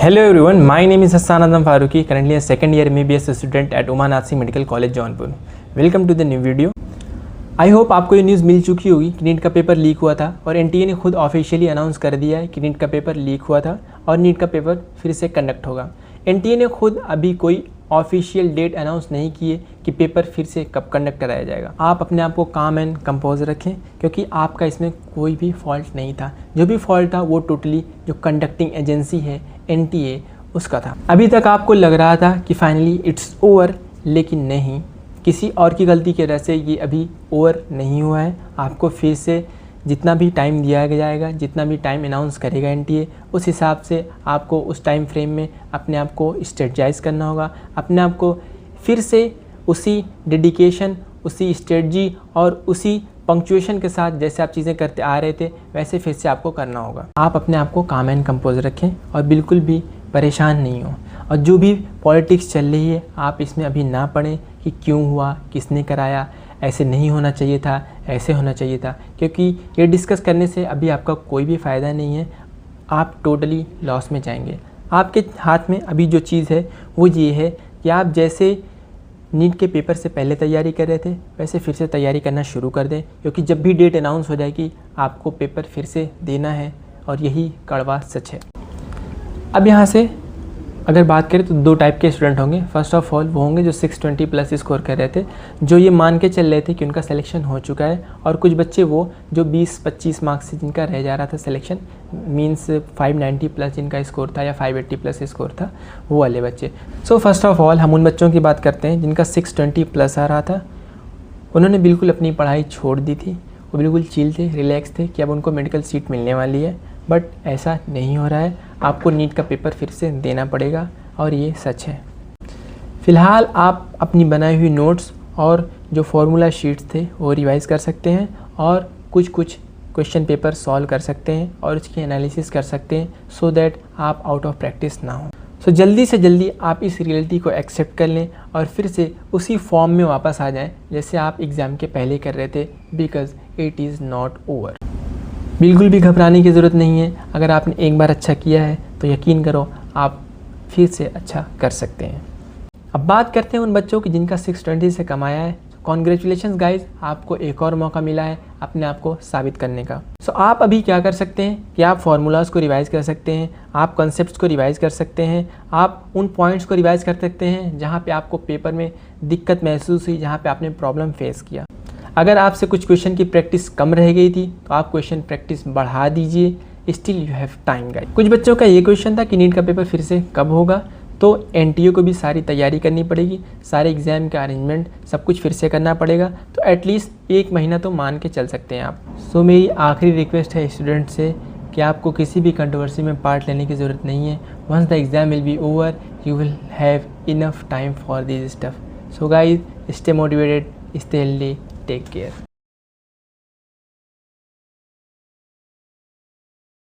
Hello everyone, my name is Hassan Adam Faruqi, currently a second year MBBS student at Uman Assi Medical College Jaunpur. Welcome to the new video. I hope आपको ये news मिल चुकी होगी कि NEET का paper leak हुआ था और NTA ने खुद ऑफिशियली अनाउंस कर दिया है कि नीट का पेपर लीक हुआ था और नीट का पेपर फिर से कंडक्ट होगा। एनटीए ने खुद अभी कोई ऑफिशियल डेट अनाउंस नहीं की है कि पेपर फिर से कब कंडक्ट कराया जाएगा। आप अपने आप को काम एंड कंपोज रखें क्योंकि आपका इसमें कोई भी फॉल्ट नहीं था। जो भी फॉल्ट था वो टोटली जो कंडक्टिंग एजेंसी है एनटीए उसका था। अभी तक आपको लग रहा था कि फाइनली इट्स ओवर, लेकिन नहीं, किसी और की गलती की वजह से ये अभी ओवर नहीं हुआ है। आपको फिर से जितना भी टाइम दिया जाएगा, जितना भी टाइम अनाउंस करेगा एनटीए, उस हिसाब से आपको उस टाइम फ्रेम में अपने आप को स्ट्रेटजाइज करना होगा। अपने आप को फिर से उसी डेडिकेशन, उसी स्ट्रेटजी और उसी पंक्चुएशन के साथ जैसे आप चीज़ें करते आ रहे थे वैसे फिर से आपको करना होगा। आप अपने आप को काम एंड कंपोज रखें और बिल्कुल भी परेशान नहीं हो। और जो भी पॉलिटिक्स चल रही है आप इसमें अभी ना पड़ें कि क्यों हुआ, किसने कराया, ऐसे नहीं होना चाहिए था, ऐसे होना चाहिए था, क्योंकि ये डिस्कस करने से अभी आपका कोई भी फ़ायदा नहीं है। आप टोटली लॉस में जाएंगे। आपके हाथ में अभी जो चीज़ है वो ये है कि आप जैसे नीट के पेपर से पहले तैयारी कर रहे थे वैसे फिर से तैयारी करना शुरू कर दें, क्योंकि जब भी डेट अनाउंस हो जाएगी आपको पेपर फिर से देना है और यही कड़वा सच है। अब यहाँ से अगर बात करें तो दो टाइप के स्टूडेंट होंगे। फर्स्ट ऑफ ऑल वो होंगे जो 620 प्लस स्कोर कर रहे थे, जो ये मान के चल रहे थे कि उनका सिलेक्शन हो चुका है, और कुछ बच्चे वो जो 20-25 मार्क्स से जिनका रह जा रहा था सिलेक्शन, मींस 590 प्लस जिनका स्कोर था या 580 प्लस स्कोर था, वो वाले बच्चे। सो फर्स्ट ऑफ ऑल हम उन बच्चों की बात करते हैं जिनका 620 प्लस आ रहा था। उन्होंने बिल्कुल अपनी पढ़ाई छोड़ दी थी, वो बिल्कुल चिल थे, रिलैक्स थे कि अब उनको मेडिकल सीट मिलने वाली है, बट ऐसा नहीं हो रहा है। आपको नीट का पेपर फिर से देना पड़ेगा और ये सच है। फ़िलहाल आप अपनी बनाई हुई नोट्स और जो फॉर्मूला शीट्स थे वो रिवाइज़ कर सकते हैं और कुछ क्वेश्चन पेपर सॉल्व कर सकते हैं और उसकी एनालिसिस कर सकते हैं, सो दैट आप आउट ऑफ प्रैक्टिस ना हो। सो जल्दी से जल्दी आप इस रियलिटी को एक्सेप्ट कर लें और फिर से उसी फॉर्म में वापस आ जाएं जैसे आप एग्ज़ाम के पहले कर रहे थे, because it is not over. बिल्कुल भी घबराने की ज़रूरत नहीं है। अगर आपने एक बार अच्छा किया है तो यकीन करो आप फिर से अच्छा कर सकते हैं। अब बात करते हैं उन बच्चों की जिनका 620 से कम आया है। कॉन्ग्रेचुलेशंस गाइज, आपको एक और मौका मिला है अपने आप को साबित करने का। सो आप अभी क्या कर सकते हैं कि आप फार्मूलाज को रिवाइज़ कर सकते हैं, आप कॉन्सेप्ट्स को रिवाइज़ कर सकते हैं, आप उन पॉइंट्स को रिवाइज़ कर सकते हैं जहाँ पे आपको पेपर में दिक्कत महसूस हुई, जहाँ पे आपने प्रॉब्लम फेस किया। अगर आपसे कुछ क्वेश्चन की प्रैक्टिस कम रह गई थी तो आप क्वेश्चन प्रैक्टिस बढ़ा दीजिए, still you have time guys. कुछ बच्चों का ये क्वेश्चन था कि नीट का पेपर फिर से कब होगा, तो एनटीए को भी सारी तैयारी करनी पड़ेगी, सारे एग्ज़ाम का अरेंजमेंट सब कुछ फिर से करना पड़ेगा, तो एटलीस्ट 1 महीना तो मान के चल सकते हैं आप। सो मेरी आखिरी रिक्वेस्ट है स्टूडेंट से कि आपको किसी भी कंट्रोवर्सी में पार्ट लेने की ज़रूरत नहीं है। Once the exam will be over you will have enough time for this stuff. So guys, stay motivated, stay healthy, take care.